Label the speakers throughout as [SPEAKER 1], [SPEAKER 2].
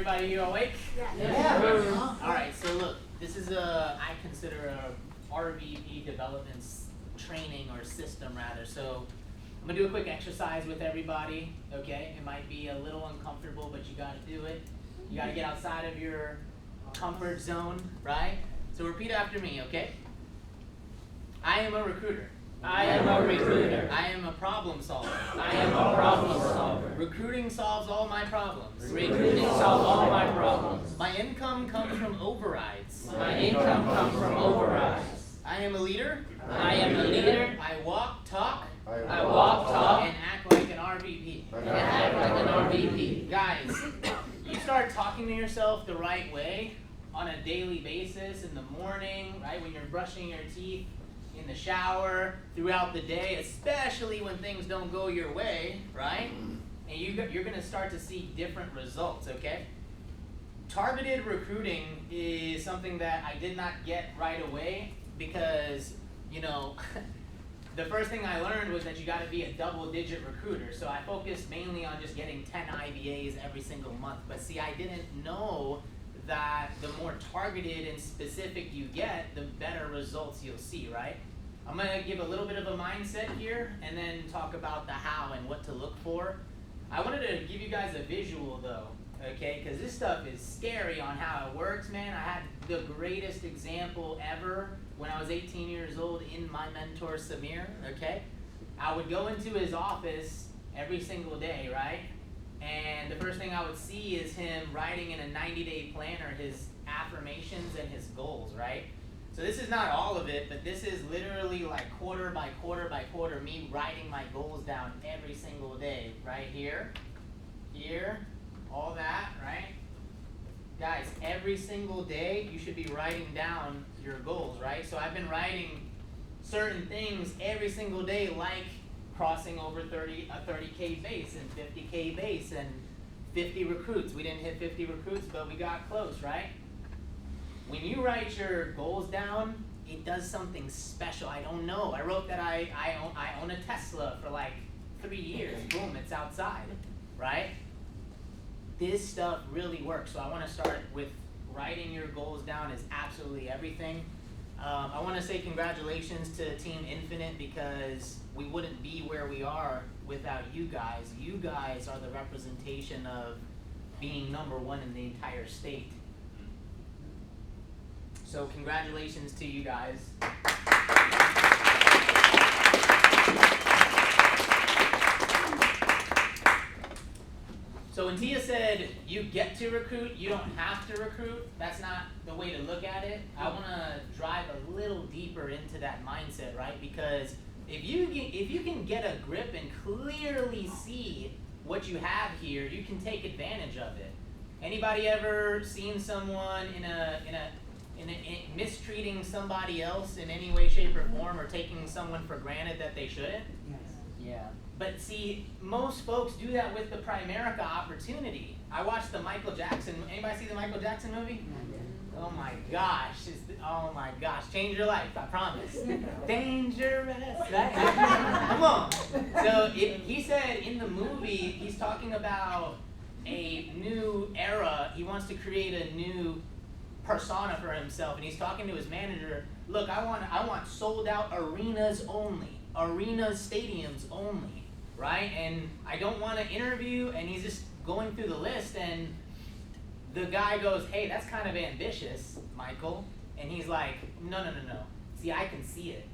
[SPEAKER 1] everybody here awake?
[SPEAKER 2] Yeah.
[SPEAKER 1] All right, so look, this is I consider a RVP development training or system rather. So I'm gonna do a quick exercise with everybody, okay? It might be a little uncomfortable, but you gotta do it. You gotta get outside of your comfort zone, right? So repeat after me, okay? I am a recruiter.
[SPEAKER 2] I am a recruiter.
[SPEAKER 1] I am a problem solver.
[SPEAKER 2] I am a problem solver.
[SPEAKER 1] Recruiting solves all my problems.
[SPEAKER 2] Recruiting solves all my problems.
[SPEAKER 1] My income comes from overrides.
[SPEAKER 2] My income comes from overrides.
[SPEAKER 1] I am a leader.
[SPEAKER 2] I am a leader.
[SPEAKER 1] I walk, talk,
[SPEAKER 2] I walk, talk,
[SPEAKER 1] and act like an RVP.
[SPEAKER 2] and act like an RVP.
[SPEAKER 1] Guys, you start talking to yourself the right way on a daily basis in the morning, right? When you're brushing your teeth, in the shower, throughout the day, especially when things don't go your way, right? And you're going to start to see different results, okay? Targeted recruiting is something that I did not get right away because, you know, the first thing I learned was that you got to be a double-digit recruiter. So I focused mainly on just getting 10 IVAs every single month. But see, I didn't know that the more targeted and specific you get, the better results you'll see, right? I'm going to give a little bit of a mindset here and then talk about the how and what to look for. I wanted to give you guys a visual though, okay? Because this stuff is scary on how it works, man. I had the greatest example ever when I was 18 years old in my mentor, Samir, okay? I would go into his office every single day, right? And the first thing I would see is him writing in a 90-day planner his affirmations and his goals, right? So this is not all of it, but this is literally like quarter by quarter by quarter, me writing my goals down every single day, right here, all that, right? Guys, every single day you should be writing down your goals, right? So I've been writing certain things every single day, like crossing over a 30K base and 50K base and 50 recruits. We didn't hit 50 recruits, but we got close, right? When you write your goals down, it does something special. I don't know. I wrote that I own a Tesla for like 3 years. Boom, it's outside, right? This stuff really works. So I want to start with writing your goals down is absolutely everything. I want to say congratulations to Team Infinite because we wouldn't be where we are without you guys. You guys are the representation of being #1 in the entire state. So congratulations to you guys. So when Tia said you get to recruit, you don't have to recruit, that's not the way to look at it. I want to drive a little deeper into that mindset, right? Because if you can get a grip and clearly see what you have here, you can take advantage of it. Anybody ever seen someone in mistreating somebody else in any way, shape, or form, or taking someone for granted that they shouldn't?
[SPEAKER 2] Yes. Yeah.
[SPEAKER 1] But see, most folks do that with the Primerica opportunity. I watched the Michael Jackson. Anybody see the Michael Jackson movie? Oh my gosh! Oh my gosh! Change your life, I promise. Dangerous. Right? Come on. So he said in the movie, he's talking about a new era. He wants to create a new persona for himself, and he's talking to his manager. Look, I want sold out arenas only, stadiums only, right? And I don't want to interview. And he's just going through the list, and the guy goes, "Hey, that's kind of ambitious, Michael." And he's like, "No. See, I can see it,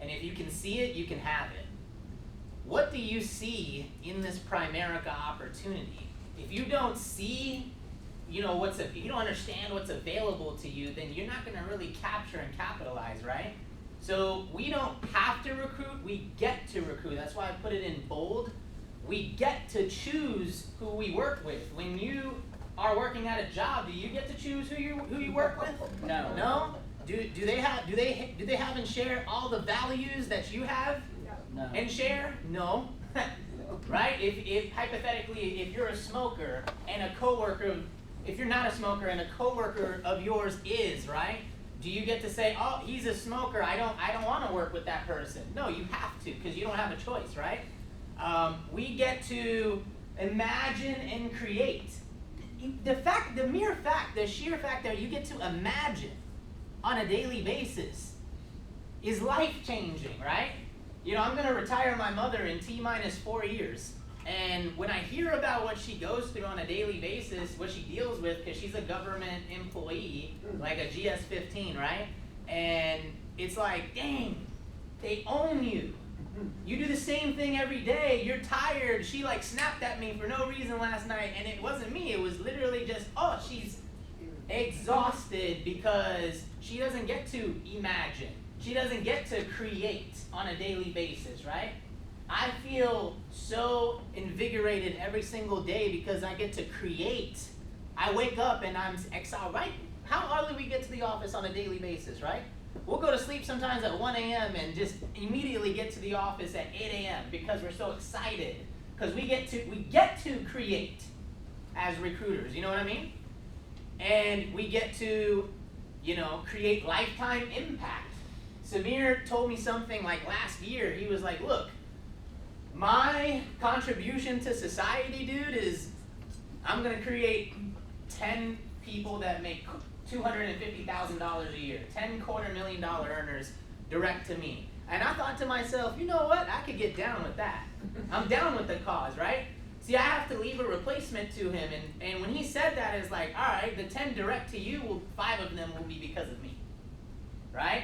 [SPEAKER 1] and if you can see it, you can have it." What do you see in this Primerica opportunity? If you don't see, if you don't understand what's available to you, then you're not going to really capture and capitalize, right? So we don't have to recruit, we get to recruit. That's why I put it in bold. We get to choose who we work with. When you are working at a job, do you get to choose who you work with?
[SPEAKER 2] No.
[SPEAKER 1] No? Do they have and share all the values that you have?
[SPEAKER 2] No.
[SPEAKER 1] And share? No. Right? If hypothetically, if you're a smoker and a coworker, if you're not a smoker and a coworker of yours is, right? Do you get to say, "Oh, he's a smoker, I don't want to work with that person"? No, you have to, because you don't have a choice, right? We get to imagine and create the sheer fact that you get to imagine on a daily basis is life-changing, right? You know, I'm going to retire my mother in T-minus 4 years. And when I hear about what she goes through on a daily basis, what she deals with, because she's a government employee, like a GS-15, right? And it's like, dang, they own you. You do the same thing every day. You're tired. She like snapped at me for no reason last night, and it wasn't me. It was literally just, oh, she's exhausted because she doesn't get to imagine. She doesn't get to create on a daily basis, right? I feel so invigorated every single day because I get to create. I wake up and I'm excited, right? How early we get to the office on a daily basis, right? We'll go to sleep sometimes at 1 a.m. and just immediately get to the office at 8 a.m. because we're so excited. Because we get to create as recruiters, you know what I mean? And we get to, you know, create lifetime impact. Samir told me something like last year. He was like, look, my contribution to society, dude, is I'm going to create 10 people that make $250,000 a year, 10 $250,000 earners direct to me. And I thought to myself, you know what? I could get down with that. I'm down with the cause, right? See, I have to leave a replacement to him. And when he said that, it's like, all right, the 10 direct to you, 5 of them will be because of me, right?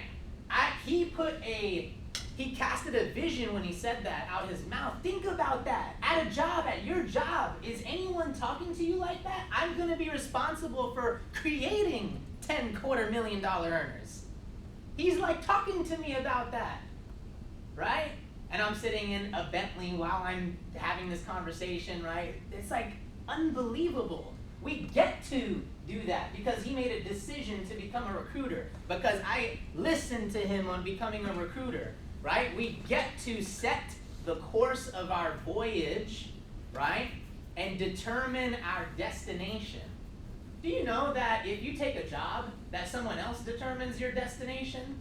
[SPEAKER 1] He casted a vision when he said that out his mouth. Think about that. At a job, at your job, is anyone talking to you like that? I'm going to be responsible for creating 10 $250,000 earners. He's like talking to me about that, right? And I'm sitting in a Bentley while I'm having this conversation, right? It's like unbelievable. We get to do that because he made a decision to become a recruiter, because I listened to him on becoming a recruiter, right? We get to set the course of our voyage, right? And determine our destination. Do you know that if you take a job, that someone else determines your destination?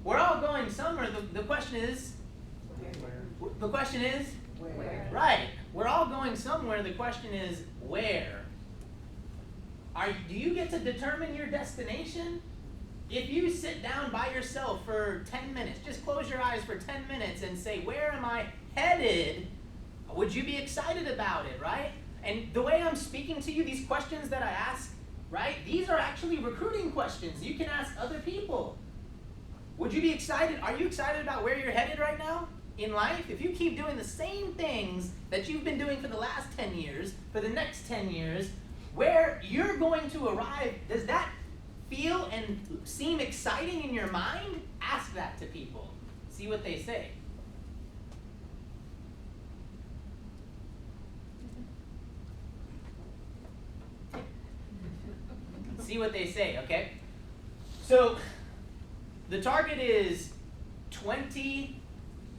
[SPEAKER 1] We're all going somewhere. The question is, the question is? Where? Right. We're all going somewhere. The question is, where? Do you get to determine your destination? If you sit down by yourself for 10 minutes, just close your eyes for 10 minutes and say, where am I headed? Would you be excited about it, right? And the way I'm speaking to you, these questions that I ask, right? These are actually recruiting questions. You can ask other people. Would you be excited? Are you excited about where you're headed right now in life? If you keep doing the same things that you've been doing for the last 10 years, for the next 10 years, where you're going to arrive, does that feel and seem exciting in your mind? Ask that to people. See what they say. See what they say, okay? So, the target is 20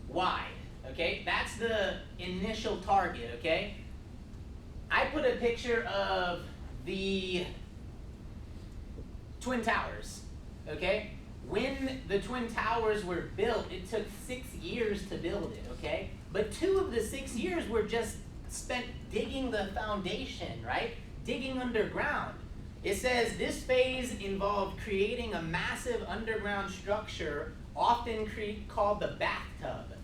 [SPEAKER 1] wide, okay? That's the initial target, okay? I put a picture of the Twin Towers, okay? When the Twin Towers were built, it took 6 years to build it, okay? But 2 of the 6 years were just spent digging the foundation, right? Digging underground. It says this phase involved creating a massive underground structure, often called the bathtub,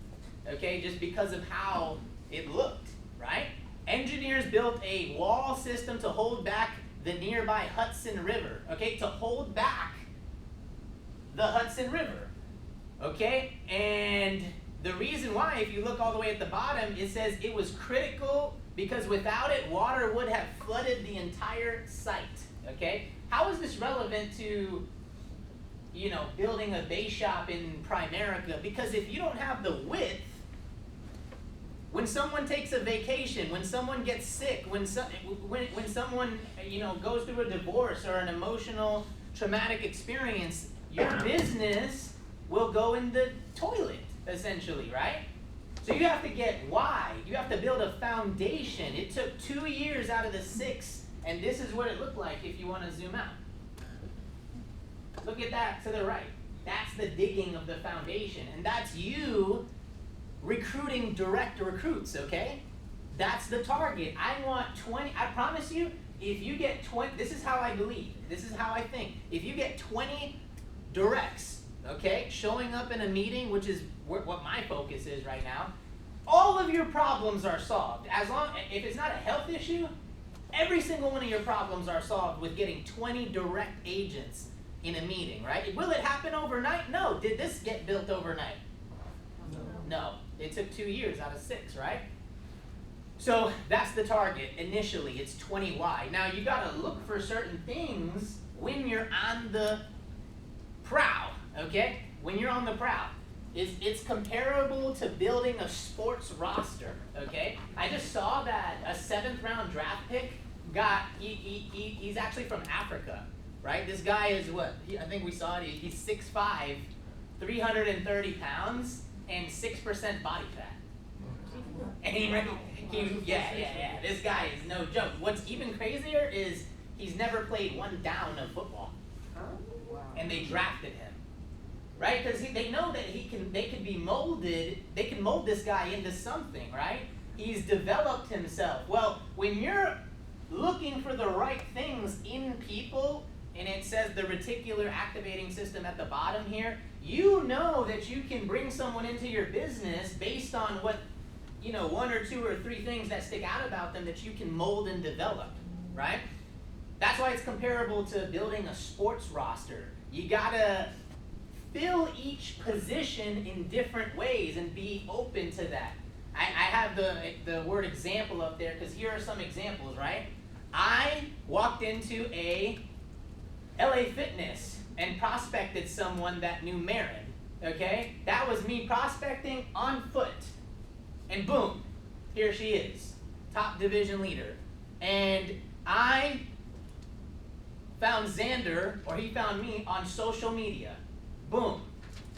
[SPEAKER 1] okay? Just because of how it looked, right? Engineers built a wall system to hold back the nearby Hudson River, okay? To hold back the Hudson River, okay? And the reason why, if you look all the way at the bottom, it says it was critical because without it, water would have flooded the entire site, okay? How is this relevant to, you know, building a base shop in Primerica? Because if you don't have the width, when someone takes a vacation, when someone gets sick, when someone, you know, goes through a divorce or an emotional traumatic experience, your business will go in the toilet, essentially, right? So you have to get wide. You have to build a foundation. It took 2 years out of the 6, and this is what it looked like if you want to zoom out. Look at that to the right. That's the digging of the foundation, and that's you recruiting direct recruits, okay? That's the target. I want 20, I promise you, if you get 20, this is how I believe, this is how I think. If you get 20 directs, okay, showing up in a meeting, which is what my focus is right now, all of your problems are solved. If it's not a health issue, every single one of your problems are solved with getting 20 direct agents in a meeting, right? Will it happen overnight? No. Did this get built overnight? No. It took 2 years out of 6, right? So that's the target. Initially, it's 20 wide. Now you gotta look for certain things when you're on the prowl, okay? When you're on the prowl. It's comparable to building a sports roster, okay? I just saw that a 7th round draft pick he's actually from Africa, right? This guy is I think we saw it, he's 6'5", 330 pounds, and 6% body fat. And this guy is no joke. What's even crazier is he's never played one down of football. And they drafted him. Right? Because they know that they can mold this guy into something, right? He's developed himself. Well, when you're looking for the right things in people, and it says the reticular activating system at the bottom here, you know that you can bring someone into your business based on what, 1 or 2 or 3 things that stick out about them that you can mold and develop, right? That's why it's comparable to building a sports roster. You gotta fill each position in different ways and be open to that. I have the word example up there because here are some examples, right? I walked into a LA Fitness and prospected someone that knew Marin, okay? That was me prospecting on foot. And boom, here she is, top division leader. And I found Xander, or he found me on social media. Boom,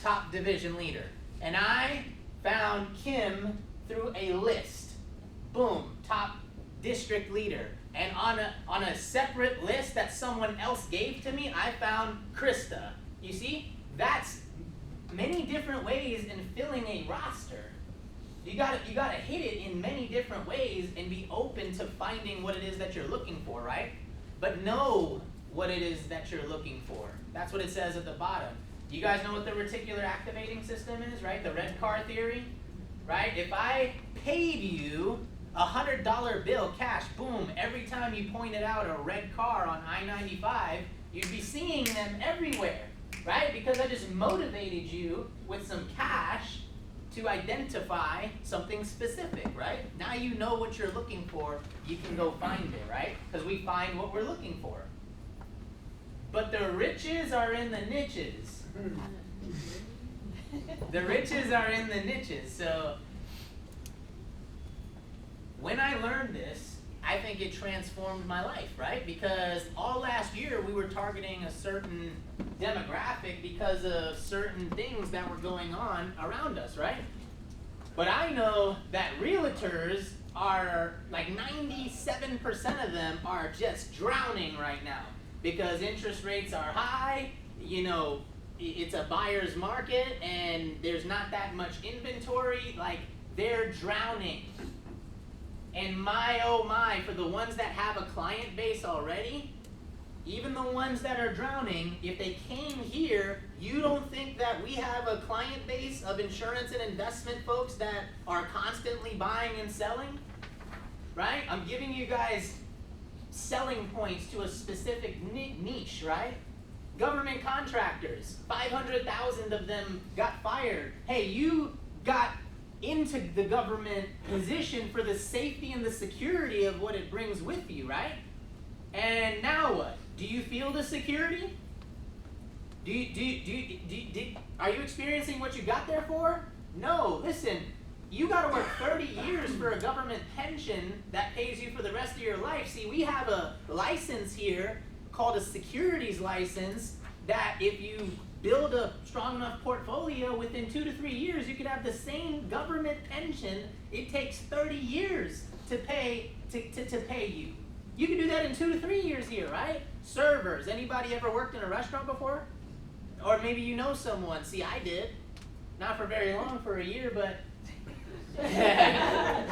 [SPEAKER 1] top division leader. And I found Kim through a list. Boom, top district leader. And on a separate list that someone else gave to me, I found Krista. You see, that's many different ways in filling a roster. You gotta hit it in many different ways and be open to finding what it is that you're looking for, right? But know what it is that you're looking for. That's what it says at the bottom. You guys know what the reticular activating system is, right? The red car theory, right? If I paid you $100 bill cash, boom, every time you pointed out a red car on I-95, you'd be seeing them everywhere, right? Because I just motivated you with some cash to identify something specific, right? Now you know what you're looking for, you can go find it, right? Because we find what we're looking for. But the riches are in the niches. The riches are in the niches. So when I learned this, I think it transformed my life, right? Because all last year we were targeting a certain demographic because of certain things that were going on around us, right? But I know that realtors are, like 97% of them are just drowning right now because interest rates are high, it's a buyer's market and there's not that much inventory, like they're drowning. And my, oh my, for the ones that have a client base already, even the ones that are drowning, if they came here, you don't think that we have a client base of insurance and investment folks that are constantly buying and selling? Right? I'm giving you guys selling points to a specific niche, right? Government contractors, 500,000 of them got fired. Hey, you got into the government position for the safety and the security of what it brings with you, right? And now what? Do you feel the security? Are you experiencing what you got there for? No, listen, you gotta work 30 years for a government pension that pays you for the rest of your life. See, we have a license here called a securities license that if you build a strong enough portfolio, within 2 to 3 years, you could have the same government pension. It takes 30 years to pay you. You can do that in 2 to 3 years here, right? Servers. Anybody ever worked in a restaurant before? Or maybe you know someone. See, I did. Not for very long, for a year, but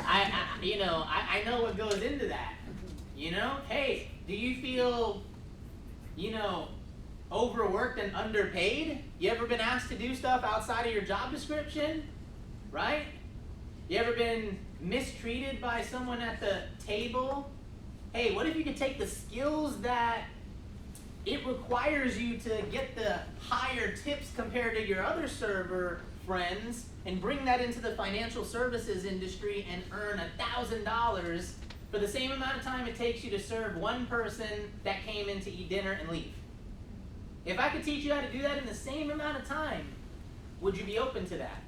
[SPEAKER 1] I know what goes into that. You know, hey, do you feel, you know, overworked and underpaid? You ever been asked to do stuff outside of your job description? Right? You ever been mistreated by someone at the table? Hey, what if you could take the skills that it requires you to get the higher tips compared to your other server friends and bring that into the financial services industry and earn $1,000 for the same amount of time it takes you to serve one person that came in to eat dinner and leave? If I could teach you how to do that in the same amount of time, would you be open to that?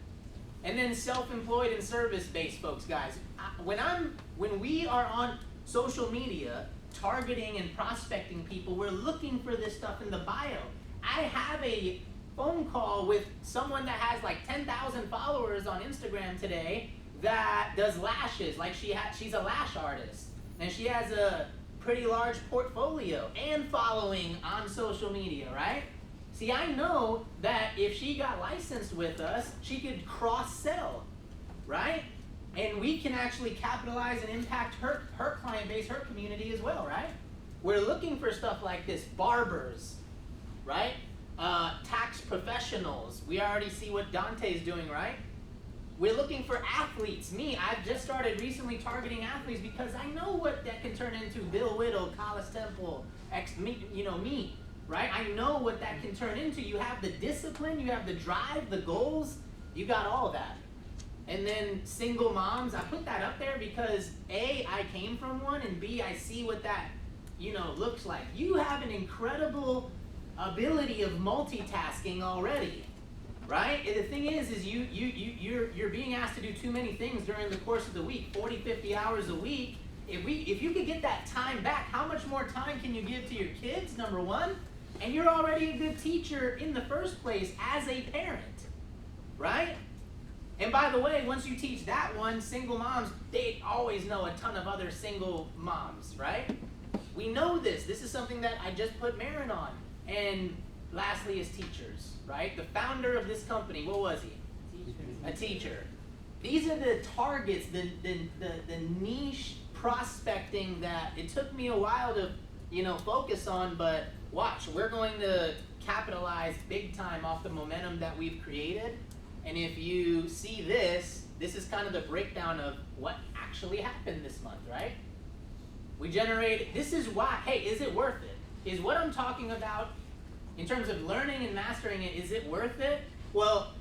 [SPEAKER 1] And then self-employed and service-based folks, guys. When we are on social media targeting and prospecting people, we're looking for this stuff in the bio. I have a phone call with someone that has like 10,000 followers on Instagram today that does lashes. Like she's a lash artist, and she has a pretty large portfolio and following on social media, right? See, I know that if she got licensed with us, she could cross-sell, right? And we can actually capitalize and impact her client base, her community as well, right? We're looking for stuff like this. Barbers, right? Tax professionals. We already see what Dante's doing, right? We're looking for athletes. I've just started recently targeting athletes because I know what that can turn into. Bill Whittle, Collis Temple, me, right? I know what that can turn into. You have the discipline, you have the drive, the goals, you got all that. And then single moms, I put that up there because A, I came from one, and B, I see what that, looks like. You have an incredible ability of multitasking already, right? And the thing is you're being asked to do too many things during the course of the week, 40, 50 hours a week. If you could get that time back, how much more time can you give to your kids, number one? And you're already a good teacher in the first place as a parent, right? And by the way, once you teach that one, single moms, they always know a ton of other single moms, right? We know this. This is something that I just put Marin on. And lastly is teachers, right? The founder of this company, what was he? A teacher. These are the targets, the niche prospecting that it took me a while to, focus on, but watch, we're going to capitalize big time off the momentum that we've created. And if you see this is kind of the breakdown of what actually happened this month, right? We generated, this is why, hey, is it worth it? Is what I'm talking about in terms of learning and mastering it, is it worth it? Well,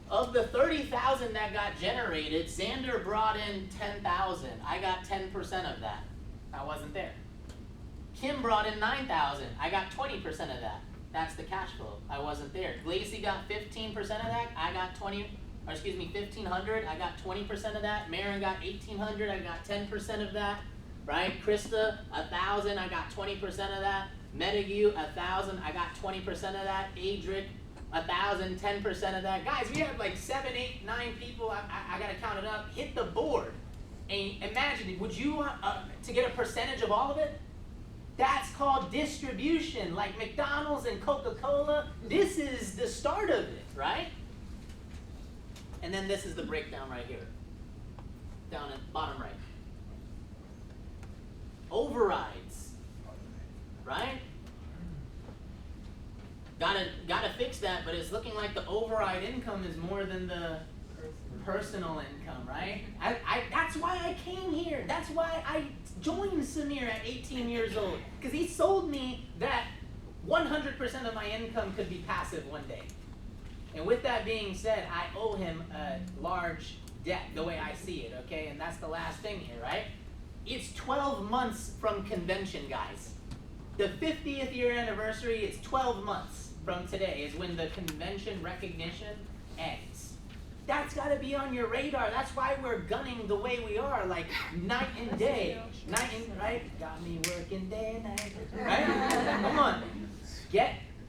[SPEAKER 1] of the 30,000 that got generated, Xander brought in 10,000. I got 10% of that. I wasn't there. Kim brought in 9,000. I got 20% of that. That's the cash flow. I wasn't there. Glacy got 15% of that. I got 1,500. I got 20% of that. Marin got 1,800. I got 10% of that. Right? Krista, 1,000. I got 20% of that. Metague, 1,000. I got 20% of that. Adric, 1,000. 10% of that. Guys, we have like 7, 8, 9 people. I gotta count it up. Hit the board. And imagine, would you want to get a percentage of all of it? That's called distribution, like McDonald's and Coca-Cola. This is the start of it, right? And then this is the breakdown right here, down at bottom right. Overrides, right? Gotta fix that, but it's looking like the override income is more than the personal income, right? That's why I came here. That's why I joined Samir at 18 years old, because he sold me that 100% of my income could be passive one day. And with that being said, I owe him a large debt, the way I see it, okay? And that's the last thing here, right? It's 12 months from convention, guys. The 50th year anniversary is 12 months from today is when the convention recognition ends. That's got to be on your radar. That's why we're gunning the way we are, like night and day. Right? Got me working day and night. Right? Come on.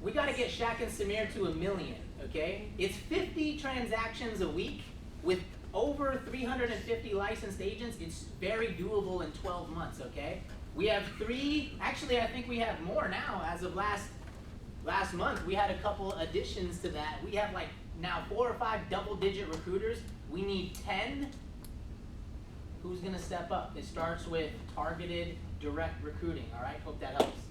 [SPEAKER 1] We got to get Shaq and Samir to 1 million, okay? It's 50 transactions a week with over 350 licensed agents. It's very doable in 12 months, okay? We have 3, actually I think we have more now. As of last month, we had a couple additions to that. We have like now 4 or 5 double-digit recruiters. We need 10. Who's gonna step up? It starts with targeted, direct recruiting. All right, hope that helps.